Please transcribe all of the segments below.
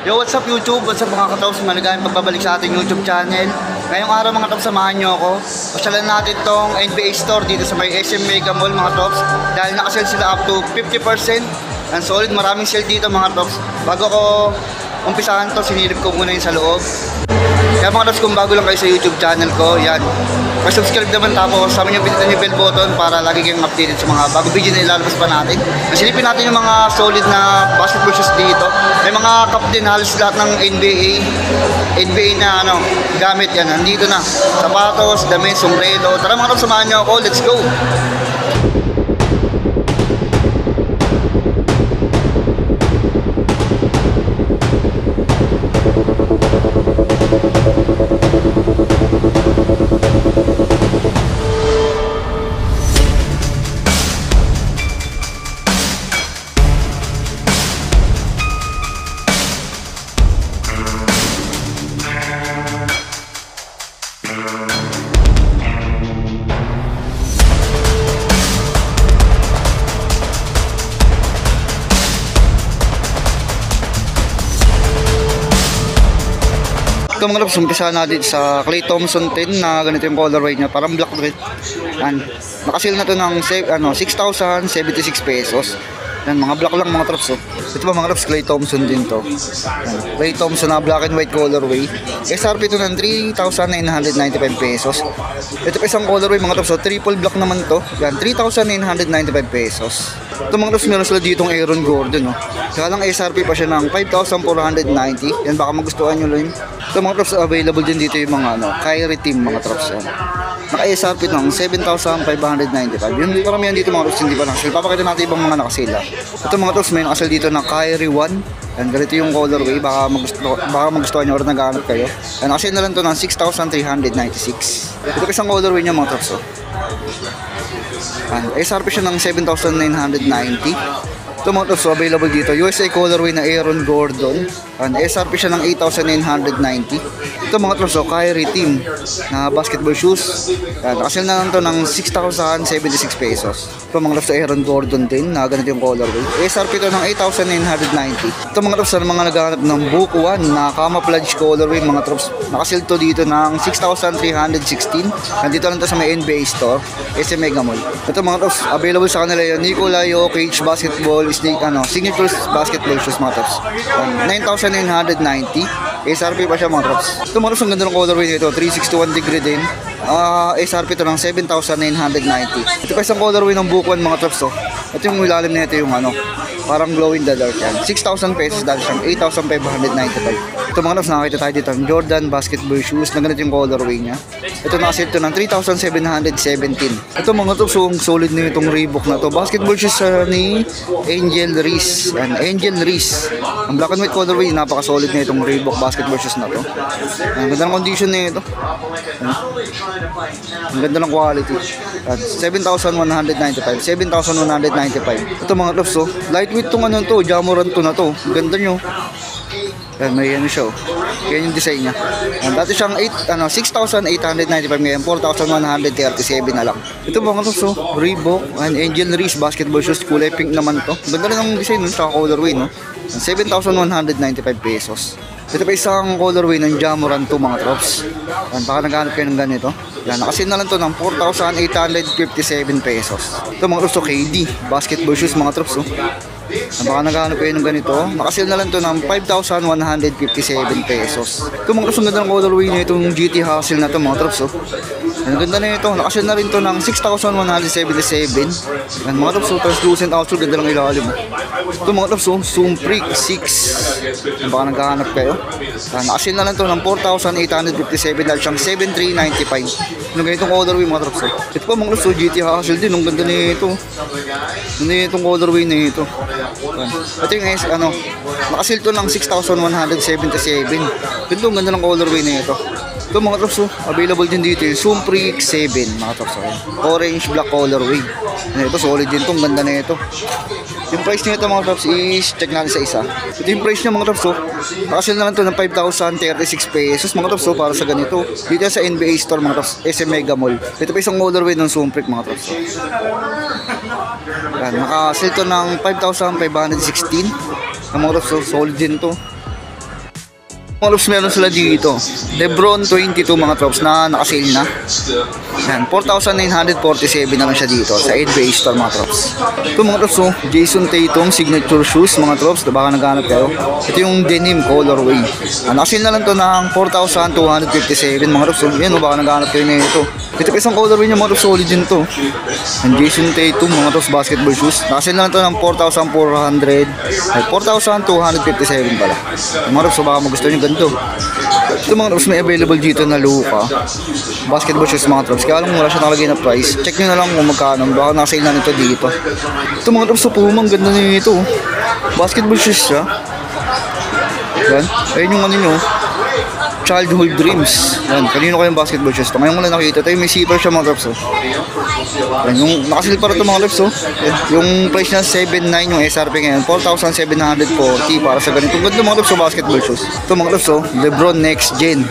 Yo, what's up YouTube? What's up mga katops? Maligayang pagbabalik sa ating YouTube channel. Ngayong araw mga katops, samahan nyo ako. Pasyalan natin tong NBA store dito sa may SM Mega Mall mga katops. Dahil nakasale sila up to 50%. And solid, maraming sale dito mga katops. Bago ko umpisahan to, sinilip ko muna yung sa loob. Kaya mga katops, kung bago lang kayo sa YouTube channel ko, yan. Subscribe naman, tapos sama nyo pindutin yung bell button para lagi kayong updated sa mga bagong video na ilalabas pa natin. Silipin natin yung mga solid na basketball shoes dito. May mga cup din, halos lahat ng NBA na gamit yan. Nandito na. Sapatos, damit, sombrero. Tara mga katops, samahan nyo ako. Let's go! Ito mga katops, umpisahan natin sa Klay Thompson 10 na ganito yung colorway niya, parang black red. Yan. Nakasil na to ng 6,076 pesos. Yan, mga black lang mga katops. Ito pa mga katops, Klay Thompson din to. Yan. Klay Thompson na black and white colorway. SRP to ng 3,995 pesos. Ito pa isang colorway mga katops, triple black naman to. Yan, 3,995 pesos. Ito mga katops, meron sila ditong Aaron Gordon. Kaya lang SRP pa siya ng 5,490. Yan, baka magustuhan nyo lang. Ito mga katops, available din dito yung mga Kyrie team mga katops. Naka-SRP ng 7,595. Yung paramihan dito mga katops, hindi pa nakasale. Papakita natin ibang mga nakasale. Ito mga katops, may nakasale dito na Kyrie 1. Yan, ganito yung colorway. Baka magustuhan nyo or nag-aanap kayo. Yan, nakasale na lang to ng 6,396. Ito pa isang colorway niya mga katops. SRP siya ng 7,990. Ito mga katops, available dito. USA colorway na Aaron Gordon. SRP siya ng 8,990. Ito mga katops, Kyrie team na basketball shoes. Nakasale na lang to ng 6,076 pesos. Ito mga katops, Aaron Gordon din na ganito yung colorway. SRP to ng 8,990. Ito mga katops, mga naghahanap ng Book 1 na camouflage colorway mga katops. Nakasale to dito ng 6,316. Nandito lang to sa may NBA store, SM Mega Mall. Ito mga katops, available sa kanila yung Nikola Jokic basketball signature basketball shoes mga katops. 9,990. SRP pa siya mga katops. Ito mga katops, ang ganda ng colorway nito, 361 degree din. SRP to ng 7,990. Ito pa isang colorway ng Book 1 mga katops. Ito yung ilalim nito yung parang glow in the dark yan. 6,000 pesos dahil siyang 8,595. Ito mga katops, nakakita tayo dito ng Jordan basketball shoes na ganito yung colorway niya. Ito nakasale to ng 3,717. Ito mga katops, solid na itong Reebok na to. Basketball shoes ni Angel Reese. Angel Reese. Ang black and white colorway, napaka-solid na itong Reebok basketball shoes na to. Ang ganda ng condition na ito. Ang ganda ng quality. 7,195. 7,195. Ito mga katops, lightweight tong to, Jamorant to na to. Ganda nyo. Yan, may siya. Yan yung design niya. Dati siyang 6,895 ngayon, 4,137 na lang. Ito mga katops, Reebok and Angel Reese basketball shoes, kulay pink naman to. Ganda lang ng design sa colorway, 7,195 pesos. Ito pa isang colorway ng Jamorant to mga katops. Baka naghanap kayo ng ganito. Yan, nakasale na lang to ng 4,857 pesos. Ito mga katops, KD basketball shoes mga katops. Baka naghanap kayo ng ganito. Nakasale na lang to ng 5,157 pesos. Ito mga katops, ang ganda ng colorway na itong GT Hustle na to mga katops. Ang ganda na ito. Nakasale na rin to ng 6,177. Yan mga katops, translucent outsole, ganda ng ilalim. Ito mga katops, Zoom Freak 6. Baka naghahanap kayo. Nakasale na lang to ng 4,857 dahil siyang 7,395. Yung ganitong colorway mga katops. Ito pa mga katops, GT Hustle din. Ang ganda na ito. Ganda na itong colorway na ito. Ito yung nakasale to ng 6,177. Ito ang ganda ng colorway na ito. Ito mga katops, available din dito yung Zoom Freak 7 mga katops. Orange black colorway. Ito solid din to, ang ganda na ito. Yung price nito mga katops is, check natin sa isa. Ito yung price niya mga katops, nakasale na lang to ng 5,036 pesos mga katops para sa ganito. Dito sa NBA store mga katops, SM Mega Mall. Ito pa isang colorway ng Zoom Freak mga katops. Nakasale to ng 5,516. Ang mga katops, solid din to. Mga Trops, meron sila dito. Lebron 22 mga Trops na nakasale na. Yan, 4,947 na lang siya dito sa NBA Store mga Trops. Ito mga Trops, oh, Jason Tatum signature shoes mga Trops, baka naghanap kayo. Ito yung denim colorway. Nakasale na lang to ng 4,257 mga Trops. Yan, oh, baka naghanap kayo na ito. Ito pa isang colorway niya mga Trops, solid din to. Ang Jason Tatum mga Trops basketball shoes. Nakasale na lang to ng 4,257 pala. Mga Trops, baka magustuhan yung ganito. Ito mga Trops, may available dito na Luka basketball shoes mga Trops. Kaya lang wala siya nakalagay na price. Check nyo na lang kung magkano. Baka nakasale na nito dito. Ito mga Trops, sa Puma, ang ganda nito. Basketball shoes siya. Yan. Ayun yung ano nyo. Childhood dreams. Yan. Kanino kayong basketball shoes to? Ngayon ko lang nakita. Tayo may zipper siya mga Trops. Yan. Yung nakasil para ito mga Trops. Yan. Yung price niya 7.9 yung SRP ngayon. 4,740 para sa ganito. Ganda mga Trops basketball shoes. Ito mga Trops. Lebron Next Gen.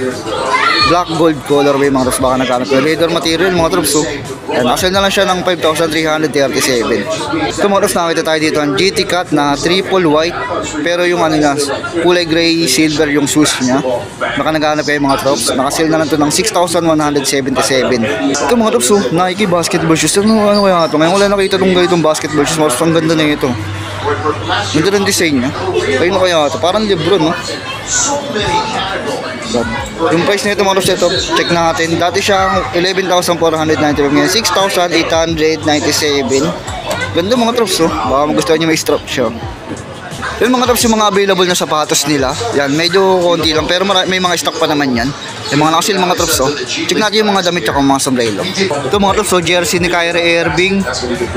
Black gold colorway mga Trops. Baka nagkanap ko. Leather material mga Trops. Yan. Nakasal na lang siya ng 5,337. Ito mga Trops, nakita tayo dito ang GT Cut na triple white. Pero yung ano niya, kulay gray silver yung shoes niya. Baka naghanap kayo mga Trops. Nakasale na lang to ng 6,177. Ito mga Trops, Nike basketball shoes. Ano kaya nga ito? Ngayon ko lang nakita itong ganitong basketball shoes. Mas ang ganda na ito. Ganda ng design niya. Kaya na kaya ito? Parang Lebron, no? Yung price nito mga Trops, ito, check natin. Dati siyang 11,495. Ngayon 6,897. Ganda mga Trops, baka magustuhan niyo may strap siya. Yung mga Trops, yung mga available na sapatos nila, yan, medyo konti lang, pero may mga stock pa naman yan. Yung mga nakasil mga Trops, check natin yung mga damit at mga sombrero. Ito mga Trops, jersey ni Kyrie Irving.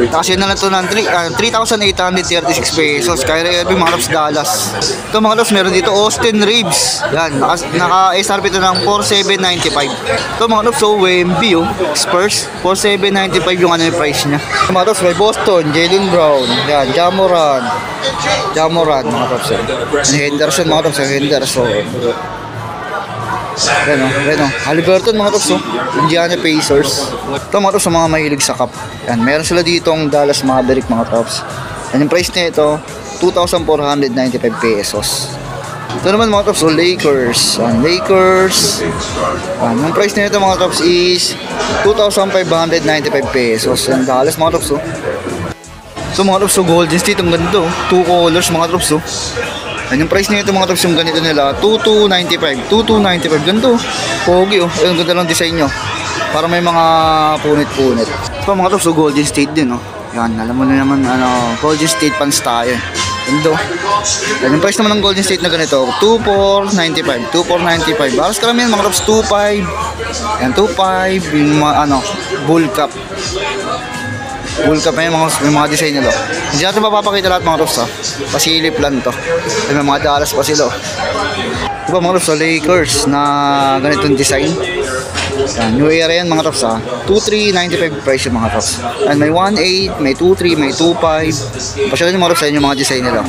Nakasil na lang ito ng 3,836 pesos. Kyrie Irving, mga Trops, Dallas. Ito mga Trops, meron dito Austin Reeves. Yan, naka-SRP ito ng 4,795. Ito mga Trops, Wemby, Spurs, 4,795 yung ano yung price niya. Ito mga Trops, may Boston, Jaylen Brown, yan, Jamoran, mga Trops. Henderson, mga Trops, Henderson. Reno, Haliburton mga Trops, Indiana Pacers. Ito mga Trops, mga mahilig sa cup. Yan, meron sila dito ang Dallas Maverick mga Trops. Yan, yung price niya ito, 2,495 pesos. Ito naman mga Trops, Lakers. Yan, Lakers. Yan, yung price niya ito mga Trops is 2,595 pesos. Yan, Dallas mga Trops. So mga Trops, Golden State, ang ganito. 2 colors mga Trops. Yan, yung price nito mga Trops, yung ganito nila, 2,295. 2,295. Ganito. Pogi, Yung ganda lang design nyo. Para may mga punit-punit. Ito mga Trops, Golden State din, Yan, alam mo na naman, Golden State fans tayo. Ganito. Yan, yung price naman ng Golden State na ganito, 2,495. 2,495. Baras karamihan mga Trops, 2,500. Yan, 2,500. Yung mga, bull cap. Bull cap, may mga design nila. Hindi natin mapapakita lahat mga Trops, pasilip lang to. May mga Dallas pa sila. Diba mga Trops, Lakers na ganitong design. Yan, new era yan mga Trops, 2,395 price yung mga Trops. And may 1,800, may 2,300, may 2,500. Pasyalan yung mga Trops sa inyo mga design nila.